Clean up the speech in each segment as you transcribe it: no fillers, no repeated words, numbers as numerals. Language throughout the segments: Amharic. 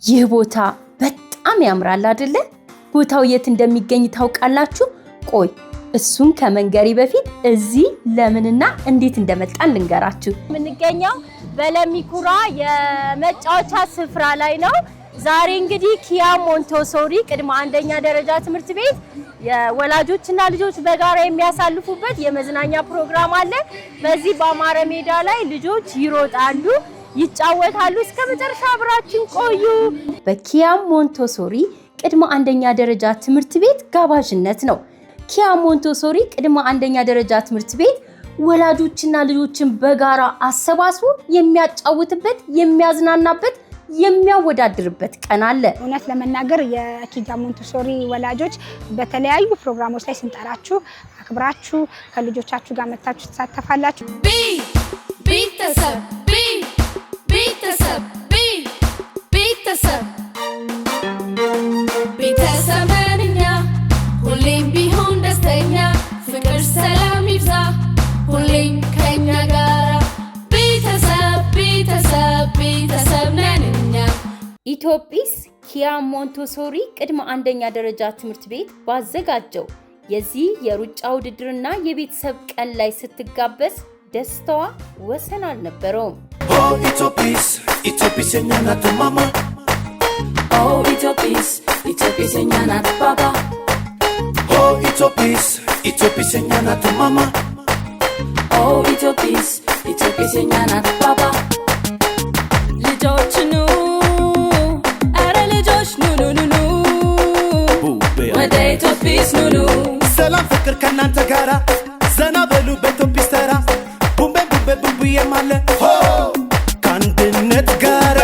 ይህ ቦታ በጣም ያምራል አይደለ? ቦታው የት እንደሚገኝ ታውቃላችሁ? ቆይ እሱን ከመንገሪ በፊት እዚህ ለምንና እንዴት እንደመጣን ልንገራችሁ። የምንገኘው በለሚኩራ የመጫወቻ ስፍራ ላይ ነው። ዛሬ እንግዲህ ኪያ ሞንቶሶሪ ቅድመ አንደኛ ደረጃ ትምህርት ቤት የወላጆችና ልጆች በጋራ የሚያሳልፉበት የመዝናኛ ፕሮግራም አለ። በዚህ በአማረ ሜዳ ላይ ልጆች ይሮጣሉ፣ ይጫወታሉ። እስከ መጨረሻ አብራችን ቆዩ። በኪያ ሞንቶሶሪ ቅድመ አንደኛ ደረጃ ትምህርት ቤት ጋባዥነት ነው። ኪያ ሞንቶሶሪ ቅድመ አንደኛ ደረጃ ትምህርት ቤት ወላጆችና ልጆችን በጋራ አሰባስቦ የሚያጫውትበት፣ የሚያዝናናበት፣ የሚያወዳድርበት ቀን አለ። እውነት ለመናገር የኪያ ሞንቶሶሪ ወላጆች በተለያዩ ፕሮግራሞች ላይ ስንጠራችሁ አክብራችሁ ከልጆቻችሁ ጋር መታችሁ ተሳተፋላችሁ። ቤተሰብ ቤተሰብኛ ሁሌም ቢሆን ደስተኛ ፍቅር ሰላም ይብዛ ሁሌም ከኛ ጋራ ቤተሰብ ነንኛ። ኢትዮጲስ ኪያ ሞንቶሶሪ ቅድመ አንደኛ ደረጃ ትምህርት ቤት ባዘጋጀው የዚህ የሩጫ ውድድርና የቤተሰብ ቀን ላይ ስትጋበዝ ደስታዋ ወሰን አልነበረውም። ኢትዮጲስ የኛ ናት ማማ፣ ኢትዮጲስ የኛ ናት ባባ፣ ኢትዮጲስ የኛ ናት ማማ፣ ኢትዮጲስ የኛ ናት ባባ። ልጆች ኑ አረ ልጆች ኑ ወደ ኢትዮጲስ ኑ። ሰላም ፍቅር ከናንተ ጋራ ዘና በሉ በኢትዮጲስ ተራ ቡምቤ የማለ ከአንድነት ጋራ።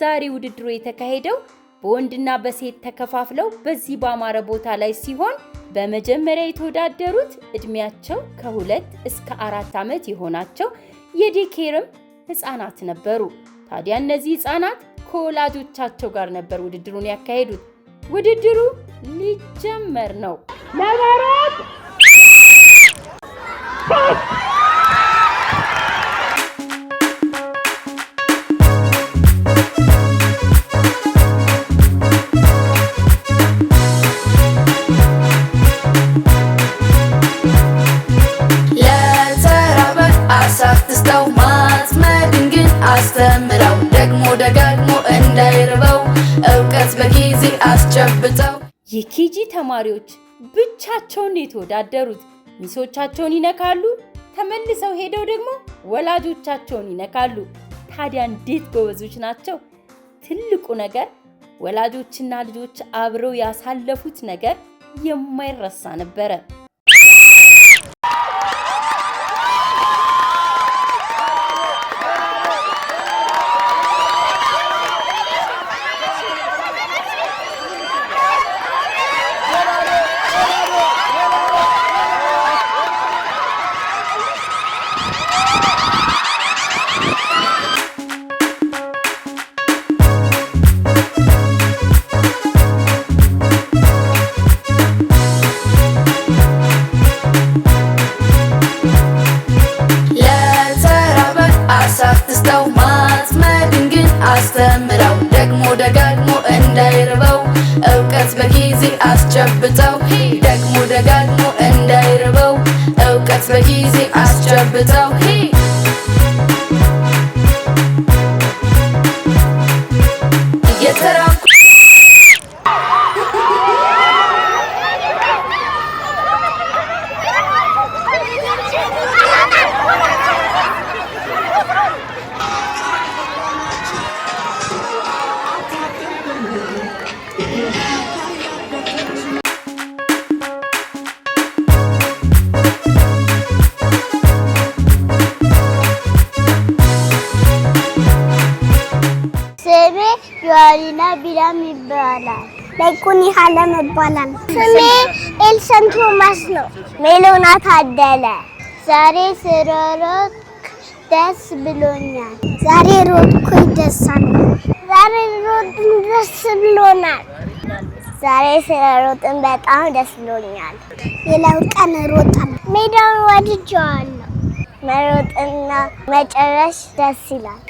ዛሬ ውድድሩ የተካሄደው በወንድና በሴት ተከፋፍለው በዚህ ባማረ ቦታ ላይ ሲሆን በመጀመሪያ የተወዳደሩት እድሜያቸው ከ2 እስከ 4 ዓመት የሆናቸው የዴኬርም ህፃናት ነበሩ። ታዲያ እነዚህ ህፃናት ከወላጆቻቸው ጋር ነበር ውድድሩን ያካሄዱት። ውድድሩ ሊጀመር ነው። አሳትስተው ማጥመድን ግን አስተምረው ደግሞ ደጋግሞ እንዳይርበው እውቀት በጊዜ አስጨብጠው። የኬጂ ተማሪዎች ብቻቸውን የተወዳደሩት ሚሶቻቸውን ይነካሉ፣ ተመልሰው ሄደው ደግሞ ወላጆቻቸውን ይነካሉ። ታዲያ እንዴት ጎበዞች ናቸው! ትልቁ ነገር ወላጆችና ልጆች አብረው ያሳለፉት ነገር የማይረሳ ነበረ። አሳትስተው ማጥመድን ግን አስተምረው ደግሞ ደጋግሞ እንዳይርበው እውቀት በጊዜ አስጨብጠው ደግሞ ደጋግሞ እንዳይርበው እውቀት በጊዜ አስጨብጠው። ዮሐንና ቢራም ይባላል። ለኩኒ ሐለም ይባላል። ስሜ ኤልሰን ቶማስ ነው። ሜሎና ታደለ። ዛሬ ስሮጥ ደስ ብሎኛል። ዛሬ ሮጥኩኝ ደስ አለኝ። ዛሬ ሮጥን ደስ ብሎናል። ዛሬ ስሮጥን በጣም ደስ ብሎኛል። ሌላው ቀን ሮጣለሁ። ሜዳውን ወድጄዋለሁ። መሮጥና መጨረስ ደስ ይላል።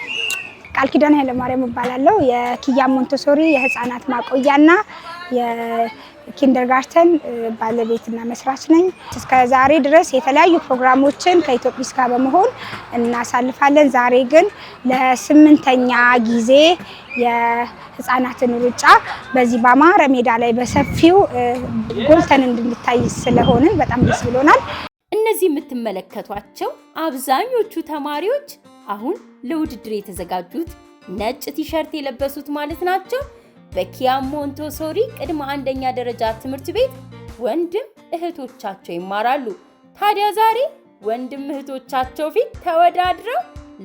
ቃል ኪዳን ኃይለ ማርያም እባላለሁ። የኪያ ሞንቶሶሪ የህፃናት ማቆያና የኪንደርጋርተን ባለቤትና መስራች ነኝ። እስከ ዛሬ ድረስ የተለያዩ ፕሮግራሞችን ከኢትዮጲስ ጋር በመሆን እናሳልፋለን። ዛሬ ግን ለ8ኛ ጊዜ የህፃናትን ሩጫ በዚህ በአማረ ሜዳ ላይ በሰፊው ጎልተን እንድንታይ ስለሆንን በጣም ደስ ብሎናል። እነዚህ የምትመለከቷቸው አብዛኞቹ ተማሪዎች አሁን ለውድድር የተዘጋጁት ነጭ ቲሸርት የለበሱት ማለት ናቸው። በኪያ ሞንቶሶሪ ቅድመ አንደኛ ደረጃ ትምህርት ቤት ወንድም እህቶቻቸው ይማራሉ። ታዲያ ዛሬ ወንድም እህቶቻቸው ፊት ተወዳድረው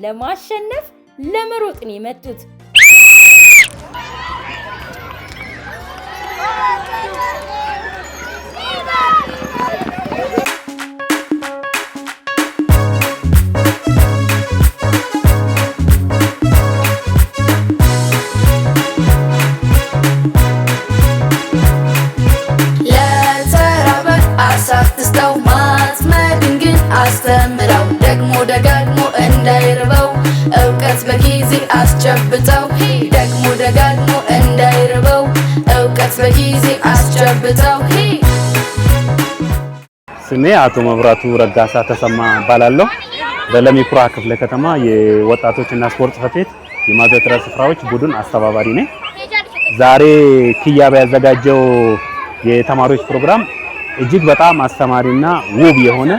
ለማሸነፍ ለመሮጥ ነው የመጡት። አስተምረው ደግሞ ደጋግሞ እንዳይርበው እውቀት በጊዜ አስጨብጠው ደግሞ ደጋግሞ እንዳይርበው እውቀት በጊዜ አስጨብጠው። ስሜ አቶ መብራቱ ረጋሳ ተሰማ እባላለሁ። በለሚኩራ ክፍለ ከተማ የወጣቶችና ስፖርት ጽሕፈት ቤት የማዘውተሪያ ስፍራዎች ቡድን አስተባባሪ ነኝ። ዛሬ ኪያ ያዘጋጀው የተማሪዎች ፕሮግራም እጅግ በጣም አስተማሪና ውብ የሆነ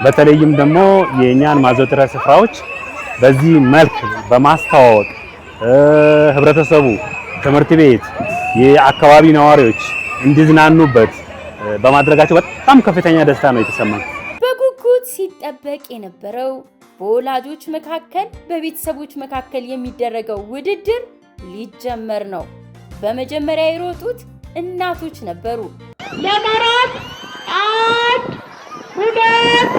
በተለይም ደግሞ የኛን ማዘውተሪያ ስፍራዎች በዚህ መልክ በማስተዋወቅ ህብረተሰቡ፣ ትምህርት ቤት፣ የአካባቢ ነዋሪዎች እንዲዝናኑበት በማድረጋቸው በጣም ከፍተኛ ደስታ ነው የተሰማኝ። በጉጉት ሲጠበቅ የነበረው በወላጆች መካከል በቤተሰቦች መካከል የሚደረገው ውድድር ሊጀመር ነው። በመጀመሪያ የሮጡት እናቶች ነበሩ። ለመሮጥ አንድ ሁለት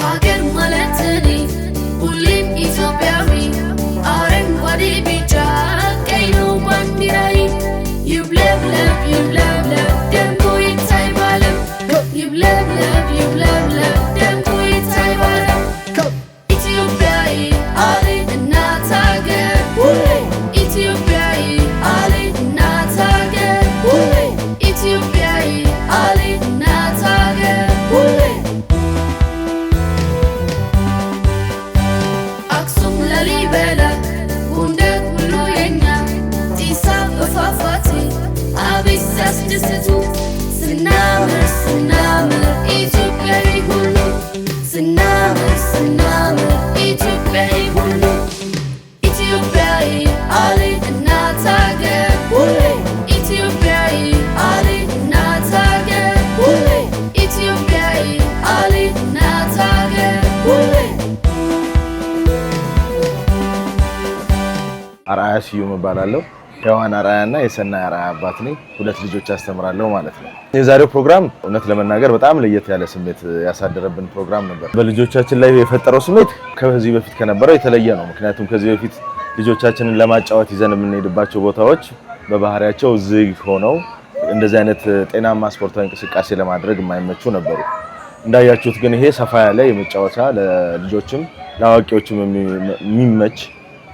ሀገር ማለት እኔ ሁሌም ኢትዮጵያዊ አረንጓዴ ቢጫ ቀይ ነው ባንዲራዬ ይውለብለብ ይውለብለብ ደምቆ ይታይ ባለም ይውለብለብ ይውለብለብ ደምቆ ይታይ ባለም ኢትዮጵያዊ አሌ እናት ሀገር ኢትዮጵያዊ አሌ እናት ሀገር ኢትዮጵያዊ አሌ እናት ሀገር አክሱም ላሊበላ ጎንደር ሁሉ የኛ ጢስ አበፋፋቴ አቤት ሲያስደስቱ ስናምር ስናምር ኢትዮጵያዊ ሁሉ ስናምር ስናምር ኢትዮጵያዊ ሁሉ ኢትዮጵያዊ አሌ እናት ሀገር ኢትዮጵያዊ አሌ እናት ሀገር ኢትዮጵያዊ አሌ እናት ሀገር። አርአያ ስዩም እባላለሁ። የዋን አርአያና የሰናይ አርአያ አባት ነኝ። 2 ልጆች አስተምራለሁ ማለት ነው። የዛሬው ፕሮግራም እውነት ለመናገር በጣም ለየት ያለ ስሜት ያሳደረብን ፕሮግራም ነበር። በልጆቻችን ላይ የፈጠረው ስሜት ከዚህ በፊት ከነበረው የተለየ ነው። ምክንያቱም ከዚህ በፊት ልጆቻችንን ለማጫወት ይዘን የምንሄድባቸው ቦታዎች በባህሪያቸው ዝግ ሆነው እንደዚህ አይነት ጤናማ ስፖርታዊ እንቅስቃሴ ለማድረግ የማይመቹ ነበሩ። እንዳያችሁት ግን ይሄ ሰፋ ያለ የመጫወቻ ለልጆችም ለአዋቂዎችም የሚመች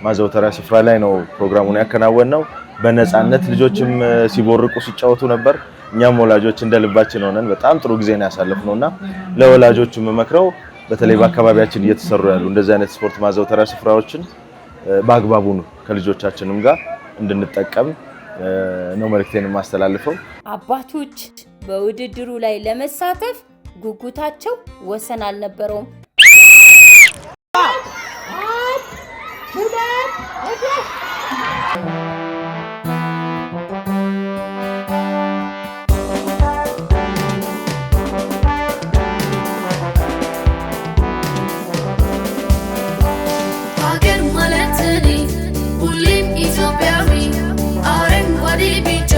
ማዘውተሪያ ስፍራ ላይ ነው ፕሮግራሙን ያከናወነው። በነፃነት ልጆችም ሲቦርቁ ሲጫወቱ ነበር። እኛም ወላጆች እንደልባችን ሆነን በጣም ጥሩ ጊዜ ነው ያሳለፍነውና ለወላጆችም መክረው በተለይ በአካባቢያችን እየተሰሩ ያሉ እንደዚህ አይነት ስፖርት ማዘውተሪያ ስፍራዎችን በአግባቡ ከልጆቻችንም ጋር እንድንጠቀም ነው መልእክቴን ማስተላልፈው። አባቶች በውድድሩ ላይ ለመሳተፍ ጉጉታቸው ወሰን አልነበረውም። ሀገር ማለት እኔ ሁሌም ኢትዮጵያዊ አረንጓዴ ቢጫ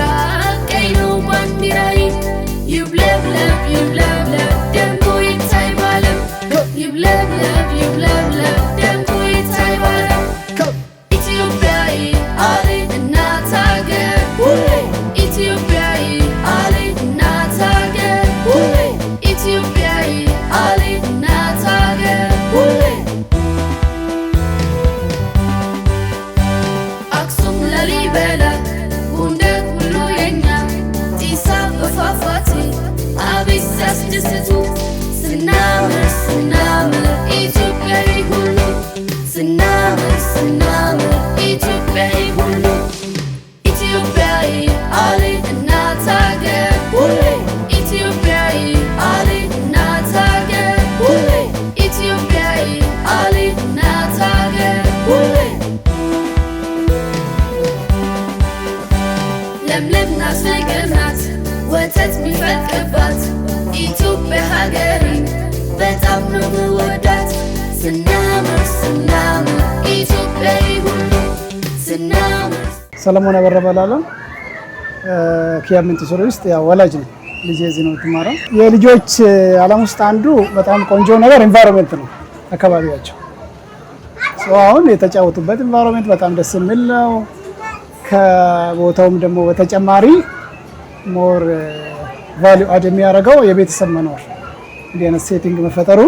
ቀይ ነው ባንዲራዬ ይውለብለብ ይውለብለብ ደምቆ ይታይ ባለም ይውለብለብ ይውለብለብ ደምቆ ይታይ ባለም ኢትዮጵያዊ ተደሰቱ ስናምር ስናምር ኢትዮጵያዊ ሁሉ ስናምር ስናምር ኢትዮጵያዊ ሁሉ ኢትዮጵያዊ አለ እናት ሀገር ሁሌ ኢትዮጵያዊ አለ እናት ሀገር ሁሌ ኢትዮጵያዊ አለ እናት ሀገር ሁሌ ለምለም ናት ነገር ናት ወተት ሚፈልቅባት ኢትዮጵያ ሀገሬ በጣም ነው ምወዳት ስናምር ስናምር ኢትዮጵያዊ ሁሉ ስናምር ሰለሞን አበረበላለው ኪያ ሞንቴሶሪ ውስጥ ያው ወላጅ ነው። ልጄ እዚህ ነው የምትማረው። የልጆች ዓለም ውስጥ አንዱ በጣም ቆንጆ ነገር ኢንቫይሮንመንት ነው አካባቢያቸው። አሁን የተጫወቱበት ኢንቫይሮንመንት በጣም ደስ የሚል ነው። ከቦታውም ደግሞ በተጨማሪ ሞር ቫልዩ አድ የሚያደርገው የቤተሰብ መኖር እንዲህ አይነት ሴቲንግ መፈጠሩ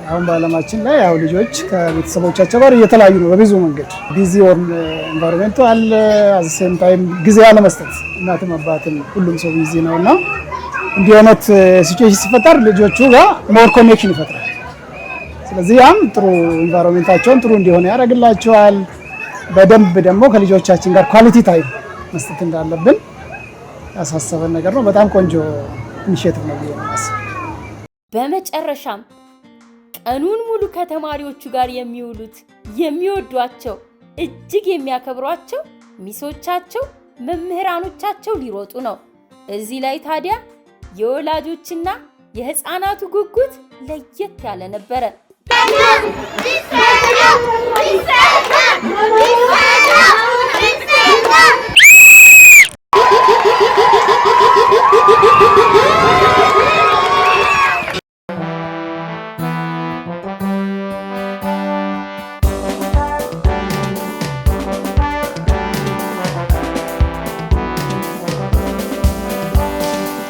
አሁን በዓለማችን ላይ ያው ልጆች ከቤተሰቦቻቸው ጋር እየተለያዩ ነው በብዙ መንገድ። ቢዚ ኦን ኢንቫይሮንመንቱ አለ አት ሴም ታይም ጊዜ ያለመስጠት እናትም አባትም ሁሉም ሰው ቢዚ ነውና እንዲህ አይነት ሲቹዌሽን ሲፈጠር ልጆቹ ጋር ሞር ኮኔክሽን ይፈጥራል። ስለዚህ ያም ጥሩ ኢንቫይሮንመንታቸውን ጥሩ እንዲሆን ያደርግላቸዋል። በደንብ ደግሞ ከልጆቻችን ጋር ኳሊቲ ታይም መስጠት እንዳለብን ያሳሰበን ነገር ነው። በጣም ቆንጆ ኢኒሼቲቭ ነው ብዬ ነው የማስበው። በመጨረሻም ቀኑን ሙሉ ከተማሪዎቹ ጋር የሚውሉት የሚወዷቸው እጅግ የሚያከብሯቸው ሚሶቻቸው መምህራኖቻቸው ሊሮጡ ነው። እዚህ ላይ ታዲያ የወላጆችና የህፃናቱ ጉጉት ለየት ያለ ነበረ።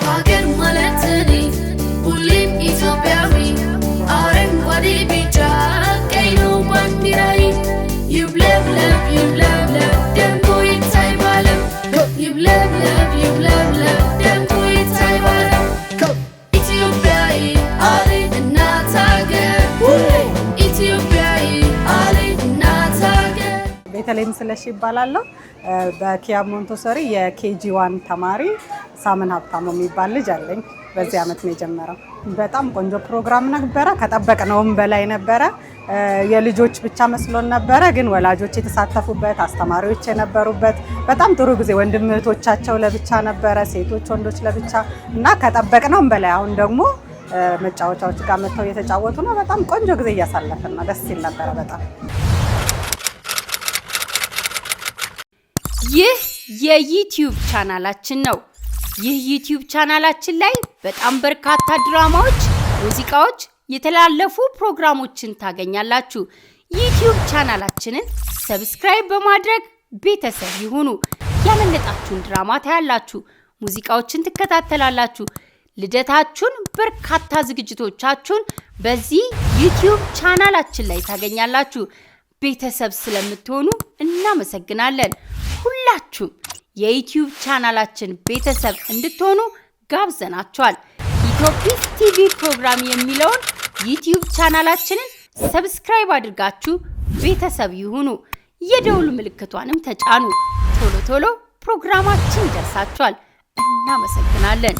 ሀገር ማለት እኔ ሁሌም ኢትዮጵያዊ አረንጓዴ ቢጫ ቀይ ነው ባንዲራዬ ይውለብለብ ይውለብለብ ደምቆ ይታይ ባለም ይውለብለብ ይውለብለብ ደምቆ ይታይ ባለም ኢትዮጵያዊ አለ እናት ሀገር ሁሌ ኢትዮጵያዊ አለ እናት ሀገር። ቤተልሔም ስለሺ ይባላለሁ። በኪያ ሞንቴሶሪ የኬጂ 1 ተማሪ ሳምን ሀብታሙ የሚባል ልጅ አለኝ። በዚህ ዓመት ነው የጀመረው። በጣም ቆንጆ ፕሮግራም ነበረ። ከጠበቅነውም በላይ ነበረ። የልጆች ብቻ መስሎን ነበረ፣ ግን ወላጆች የተሳተፉበት፣ አስተማሪዎች የነበሩበት በጣም ጥሩ ጊዜ፣ ወንድም እህቶቻቸው ለብቻ ነበረ፣ ሴቶች ወንዶች ለብቻ እና ከጠበቅነውም በላይ አሁን ደግሞ መጫወቻዎች ጋር መጥተው እየተጫወቱ ነው። በጣም ቆንጆ ጊዜ እያሳለፍን ነው። ደስ ይል ነበረ በጣም። ይህ የዩቲዩብ ቻናላችን ነው። ይህ ዩቲዩብ ቻናላችን ላይ በጣም በርካታ ድራማዎች፣ ሙዚቃዎች፣ የተላለፉ ፕሮግራሞችን ታገኛላችሁ። ዩቲዩብ ቻናላችንን ሰብስክራይብ በማድረግ ቤተሰብ ይሁኑ። ያመለጣችሁን ድራማ ታያላችሁ፣ ሙዚቃዎችን ትከታተላላችሁ። ልደታችሁን፣ በርካታ ዝግጅቶቻችሁን በዚህ ዩቲዩብ ቻናላችን ላይ ታገኛላችሁ። ቤተሰብ ስለምትሆኑ እናመሰግናለን። ሁላችሁም የዩቲዩብ ቻናላችን ቤተሰብ እንድትሆኑ ጋብዘናችኋል። ኢትዮጲስ ቲቪ ፕሮግራም የሚለውን ዩቲዩብ ቻናላችንን ሰብስክራይብ አድርጋችሁ ቤተሰብ ይሁኑ። የደውል ምልክቷንም ተጫኑ። ቶሎ ቶሎ ፕሮግራማችን ይደርሳችኋል። እናመሰግናለን።